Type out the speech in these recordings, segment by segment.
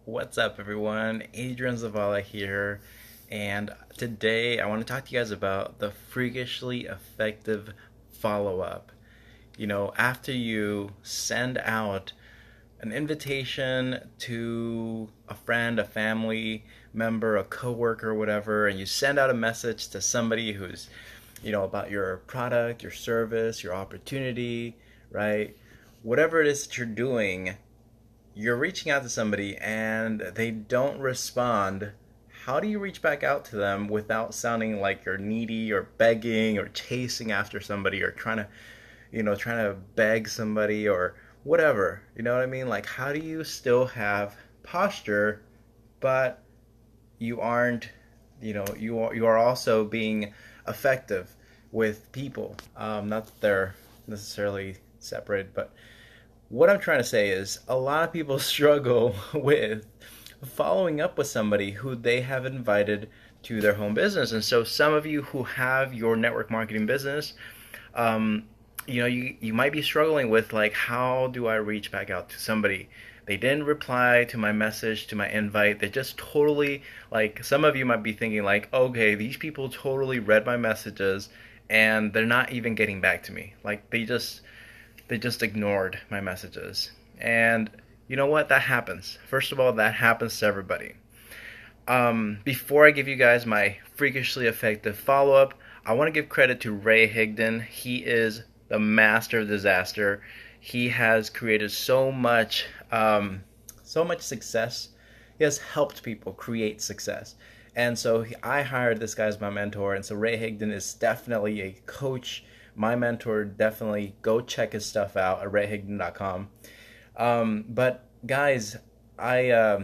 What's up, everyone? Adrian Zavala here, and today I want to talk to you guys about the freakishly effective follow up. After you send out an invitation to a friend, a family member, a coworker, whatever, and you send out a message to somebody who's, about your product, your service, your opportunity, right? Whatever it is that you're doing, you're reaching out to somebody and they don't respond. How do you reach back out to them without sounding like you're needy or begging or chasing after somebody or trying to beg somebody or whatever? You know what I mean? Like, how do you still have posture, but you aren't, you are also being effective with people? Not that they're necessarily separate, but what I'm trying to say is a lot of people struggle with following up with somebody who they have invited to their home business. And so some of you who have your network marketing business, um, you might be struggling with, like, how do I reach back out to somebody? They didn't reply to my message, to my invite. They just totally, like, some of you might be thinking like, okay, these people totally read my messages and they're not even getting back to me. Like, they just ignored my messages. And you know what? That happens. First of all, that happens to everybody. Before I give you guys my freakishly effective follow up, I want to give credit to Ray Higdon. He is the master of disaster. He has created so much success. He has helped people create success. And so I hired this guy as my mentor. And so Ray Higdon is definitely a coach, my mentor. Definitely go check his stuff out at rayhigdon.com. But guys, I, uh,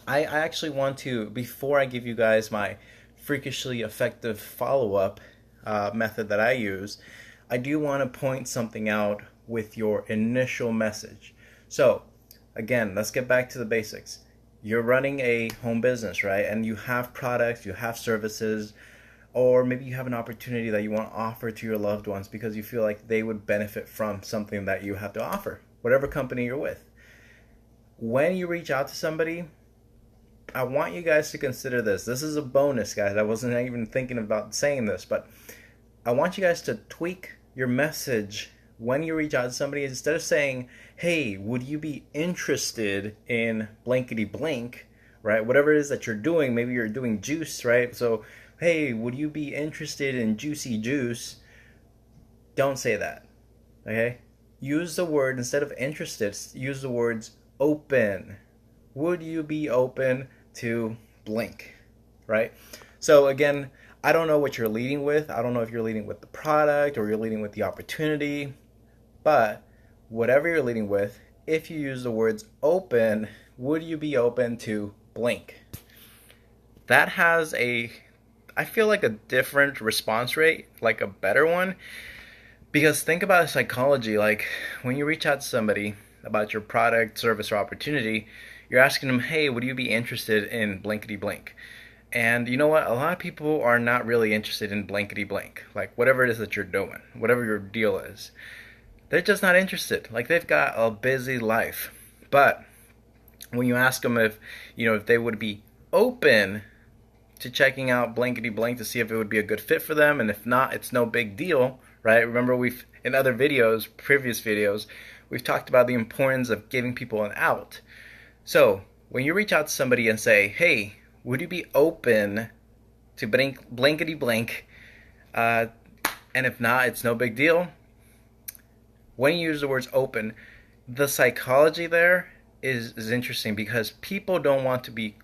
I actually want to, before I give you guys my freakishly effective follow up method that I use, I do want to point something out with your initial message. So, again, let's get back to the basics. You're running a home business, right? And you have products, you have services, or maybe you have an opportunity that you want to offer to your loved ones because you feel like they would benefit from something that you have to offer, whatever company you're with. When you reach out to somebody, I want you guys to consider this. This is a bonus, guys. I wasn't even thinking about saying this, but I want you guys to tweak your message when you reach out to somebody. Instead of saying, hey, would you be interested in blankety blank, right? Whatever it is that you're doing, maybe you're doing juice, right? So, hey, would you be interested in juicy juice? Don't say that, okay? Use the word, instead of interested, use the words open. Would you be open to blink, right? So again, I don't know what you're leading with. I don't know if you're leading with the product or you're leading with the opportunity, but whatever you're leading with, if you use the words open, would you be open to blink? That has I feel like a different response rate, like a better one, because think about psychology. Like, when you reach out to somebody about your product, service, or opportunity, you're asking them, hey, would you be interested in blankety blank? And you know what? A lot of people are not really interested in blankety blank. Like, whatever it is that you're doing, whatever your deal is, they're just not interested. Like, they've got a busy life. But when you ask them if they would be open to checking out blankety blank to see if it would be a good fit for them, and if not, it's no big deal, right? Remember, we've in other videos, previous videos, we've talked about the importance of giving people an out. So when you reach out to somebody and say, hey, would you be open to blankety blank, and if not, it's no big deal. When you use the words open, the psychology there is interesting, because people don't want to be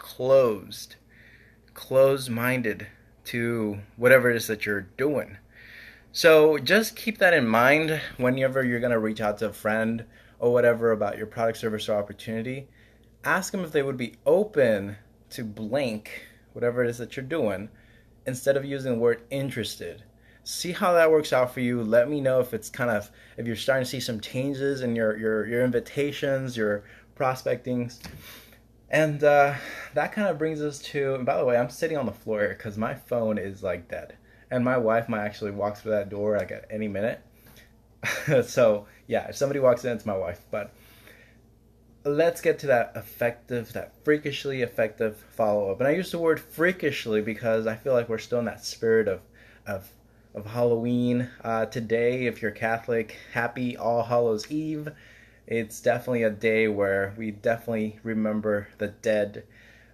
closed-minded to whatever it is that you're doing. So just keep that in mind whenever you're going to reach out to a friend or whatever about your product, service, or opportunity. Ask them if they would be open to blank, whatever it is that you're doing, instead of using the word interested. See how that works out for you. Let me know if you're starting to see some changes in your invitations, your prospecting. And that kind of brings us to, and by the way, I'm sitting on the floor because my phone is like dead. And my wife might actually walk through that door like at any minute. So yeah, if somebody walks in, it's my wife. But let's get to that effective, that freakishly effective follow-up. And I use the word freakishly because I feel like we're still in that spirit of, of Halloween. Today, if you're Catholic, happy All Hallows Eve. It's definitely a day where we definitely remember the dead,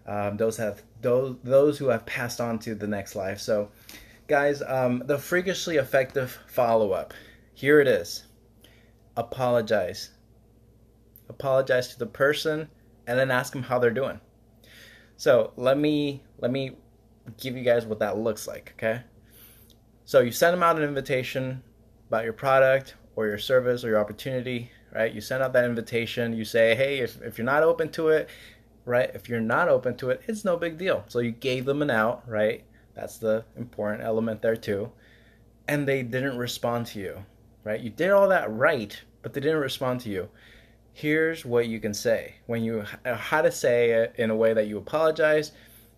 those who have passed on to the next life. So, guys, the freakishly effective follow-up. Here it is. Apologize. Apologize to the person, and then ask them how they're doing. So let me give you guys what that looks like, okay? So you send them out an invitation about your product or your service or your opportunity, right? You send out that invitation. You say, hey, if you're not open to it, right? If you're not open to it, it's no big deal. So you gave them an out, right? That's the important element there too. And they didn't respond to you, right? You did all that right, but they didn't respond to you. Here's what you can say when you how to say it in a way that you apologize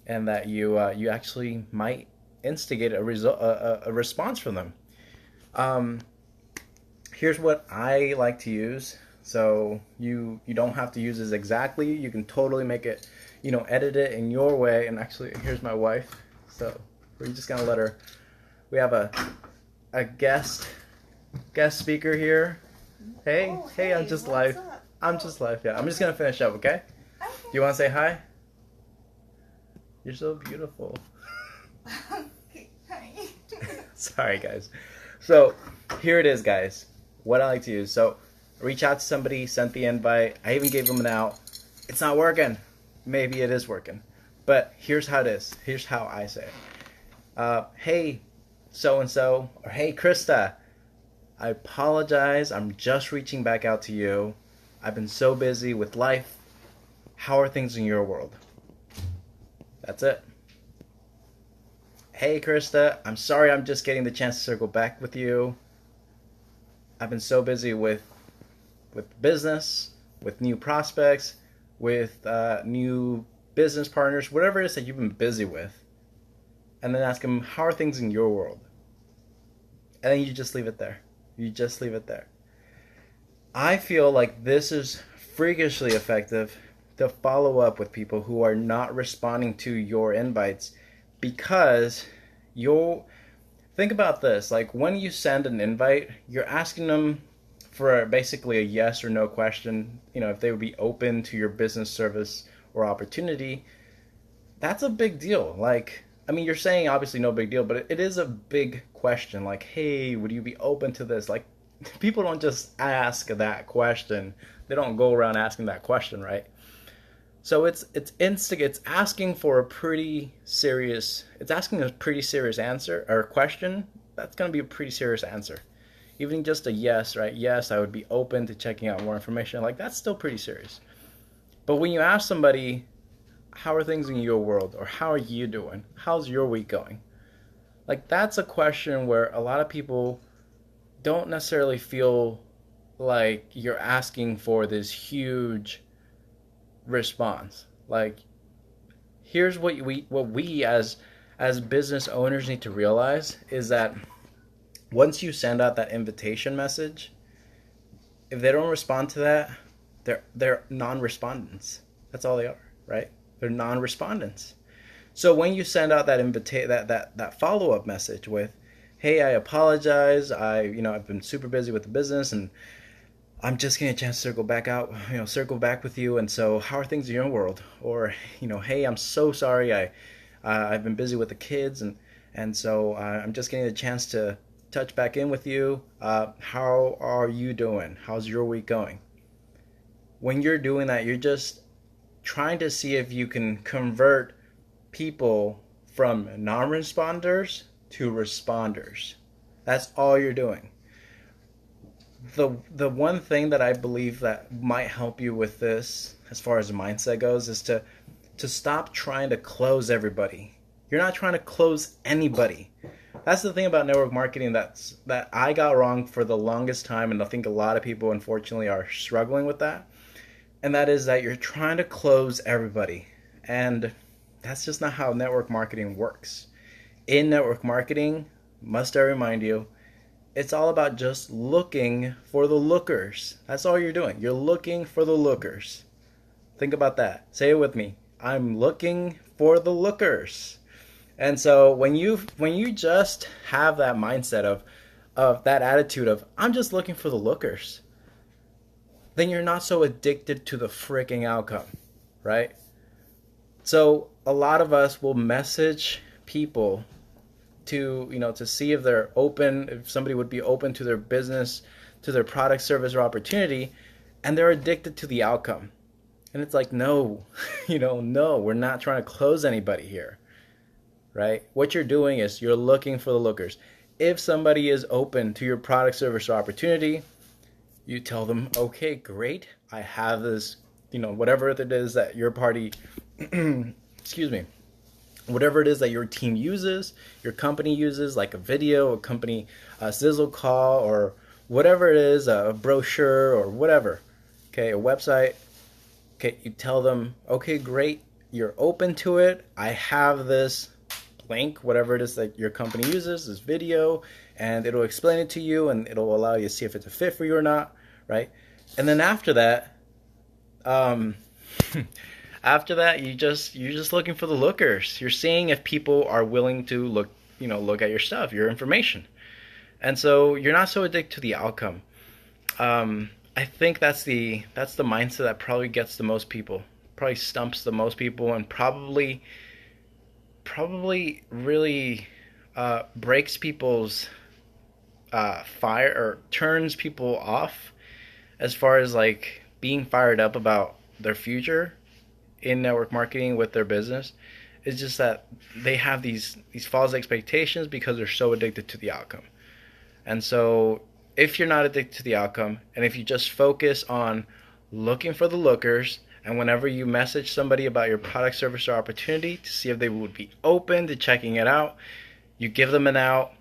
and that you actually might instigate a response from them. Here's what I like to use. So you don't have to use this exactly. You can totally make it, edit it in your way. And actually, here's my wife. So we're just gonna let her. We have a guest speaker here. Hey, hey, I'm just live. I'm just live, yeah. I'm just gonna finish up, okay? Do you wanna say hi? You're so beautiful. Okay, hi. Sorry, guys. So, here it is, guys. What I like to use. So, reach out to somebody, sent the invite. I even gave them an out. It's not working. Maybe it is working. But here's how it is. Here's how I say it. Hey, so-and-so, or hey, Krista. I apologize. I'm just reaching back out to you. I've been so busy with life. How are things in your world? That's it. Hey, Krista. I'm sorry I'm just getting the chance to circle back with you. I've been so busy with business, with new prospects, with new business partners, whatever it is that you've been busy with. And then ask them, how are things in your world? And then you just leave it there. You just leave it there. I feel like this is freakishly effective to follow up with people who are not responding to your invites, because you'll think about this. Like when you send an invite, you're asking them for basically a yes or no question, if they would be open to your business, service, or opportunity. That's a big deal. Like, I mean, you're saying obviously no big deal, but it is a big question. Like, hey, would you be open to this? Like, people don't just ask that question. They don't go around asking that question, right? So it's asking for a pretty serious. It's asking a pretty serious answer or question. That's going to be a pretty serious answer. Even just a yes, right? Yes, I would be open to checking out more information. Like, that's still pretty serious. But when you ask somebody, how are things in your world? Or how are you doing? How's your week going? Like, that's a question where a lot of people don't necessarily feel like you're asking for this huge response. Like, here's what we as business owners need to realize is that once you send out that invitation message, if they don't respond to that, they're non-respondents. That's all they are, right? They're non-respondents. So when you send out that follow-up message with, hey, I apologize. I've been super busy with the business, and I'm just getting a chance to circle back with you. And so, how are things in your world? Or, hey, I'm so sorry. I've been busy with the kids, and so I'm just getting a chance to touch back in with you. How are you doing? How's your week going? When you're doing that, you're just trying to see if you can convert people from non-responders to responders. That's all you're doing. The one thing that I believe that might help you with this, as far as the mindset goes, is to stop trying to close everybody. You're not trying to close anybody. That's the thing about network marketing that I got wrong for the longest time, and I think a lot of people unfortunately are struggling with that. And that is that you're trying to close everybody. And that's just not how network marketing works. In network marketing, must I remind you, it's all about just looking for the lookers. That's all you're doing. You're looking for the lookers. Think about that. Say it with me. I'm looking for the lookers. And so when you just have that mindset of that attitude of I'm just looking for the lookers, then you're not so addicted to the freaking outcome, right? So a lot of us will message people to see if they're open, if somebody would be open to their business, to their product, service, or opportunity, and they're addicted to the outcome. And it's like, no, no, we're not trying to close anybody here, right? What you're doing is you're looking for the lookers. If somebody is open to your product, service, or opportunity, you tell them, okay, great, I have this, whatever it is that your party, excuse me, whatever it is that your team uses, your company uses, like a video, a company a sizzle call, or whatever it is, a brochure or whatever, okay, a website. Okay, you tell them, okay, great, you're open to it. I have this link, whatever it is that your company uses, this video, and it'll explain it to you, and it'll allow you to see if it's a fit for you or not, right? And then after that, um, after that, you're just looking for the lookers. You're seeing if people are willing to look at your stuff, your information, and so you're not so addicted to the outcome. I think that's the mindset that probably gets the most people, probably stumps the most people, and probably really breaks people's fire, or turns people off as far as like being fired up about their future in network marketing with their business. It's just that they have these false expectations because they're so addicted to the outcome. And so if you're not addicted to the outcome, and if you just focus on looking for the lookers, and whenever you message somebody about your product, service, or opportunity to see if they would be open to checking it out, you give them an out.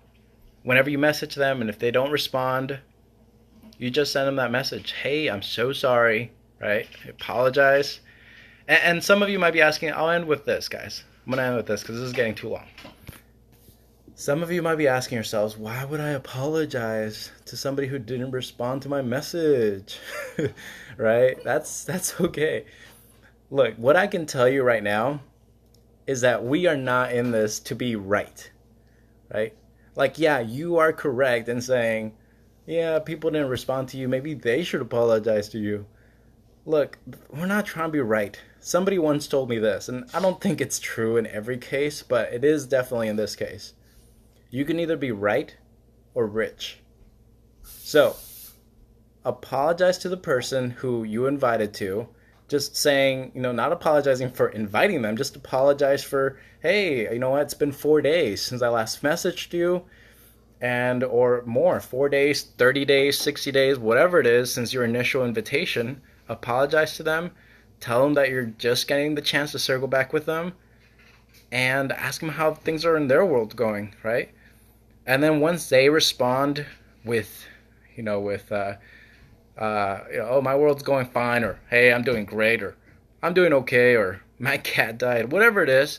Whenever you message them, and if they don't respond, you just send them that message. Hey, I'm so sorry, right? I apologize. And some of you might be asking, I'll end with this, guys. I'm going to end with this because this is getting too long. Some of you might be asking yourselves, why would I apologize to somebody who didn't respond to my message? Right? That's okay. Look, what I can tell you right now is that we are not in this to be right. Right? Like, yeah, you are correct in saying, yeah, people didn't respond to you. Maybe they should apologize to you. Look, we're not trying to be right. Somebody once told me this, and I don't think it's true in every case, but it is definitely in this case. You can either be right or rich. So, apologize to the person who you invited to. Just saying, not apologizing for inviting them, just apologize for, hey, you know what, it's been 4 days since I last messaged you, and or more, 4 days, 30 days, 60 days, whatever it is since your initial invitation. Apologize to them, tell them that you're just getting the chance to circle back with them, and ask them how things are in their world going, right? And then once they respond with, oh, my world's going fine, or hey, I'm doing great, or I'm doing okay, or my cat died, whatever it is,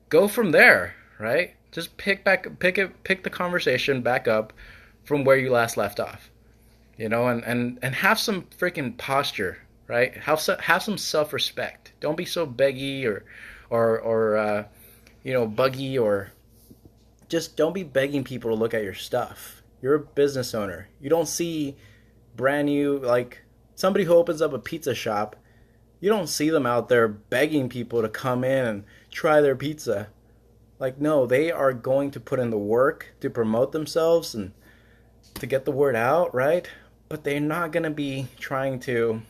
go from there, right? Just pick the conversation back up from where you last left off, and have some freaking posture, right? Have some self-respect. Don't be so beggy or buggy, or just don't be begging people to look at your stuff. You're a business owner. You don't see brand new, like somebody who opens up a pizza shop, you don't see them out there begging people to come in and try their pizza. Like, no, they are going to put in the work to promote themselves and to get the word out, right? But they're not going to be trying to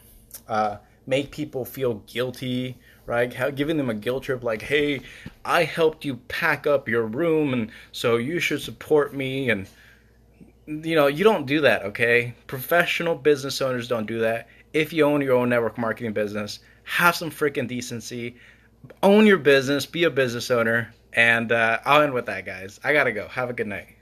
make people feel guilty, right? Giving them a guilt trip like, hey, I helped you pack up your room, and so you should support me. And, you don't do that, okay? Professional business owners don't do that. If you own your own network marketing business, have some freaking decency. Own your business, be a business owner. And I'll end with that, guys. I got to go. Have a good night.